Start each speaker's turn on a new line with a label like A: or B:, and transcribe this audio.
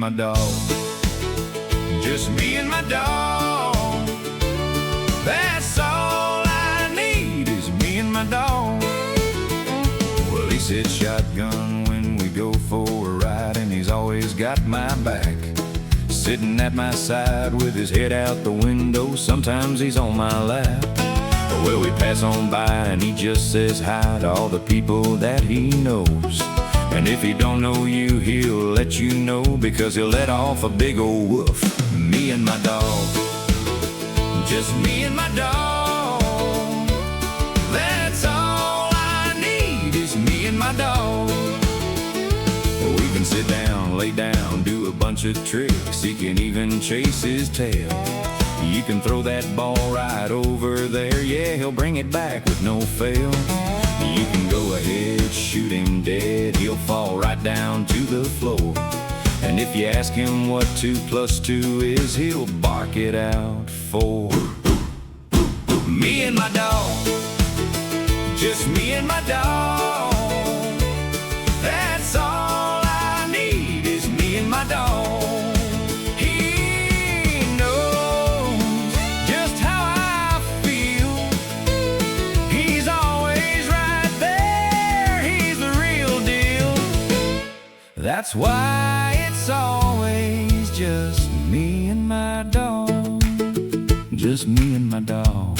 A: my dog. Just me and my dog. That's all I need is me and my dog. Well, he sits shotgun when we go for a ride, and he's always got my back. Sitting at my side with his head out the window, sometimes he's on my lap. Well, we pass on by and he just says hi to all the people that he knows. And if he don't know you, he'll let you know, because he'll let off a big old woof. Me and my dog. Just me and my dog. That's all I need is me and my dog. We can sit down, lay down, do a bunch of tricks. He can even chase his tail. You can throw that ball right over there, yeah, he'll bring it back with no fail. You can go ahead, shoot him dead, he'll fall right down to the floor. And if you ask him what 2 + 2 is, he'll bark it out 4. Me and my dog. Just me and my dog. That's all I need is me and my dog. He knows just how I feel. He's always right there. He's the real deal. That's why it's always just me and my dog. Just me and my dog.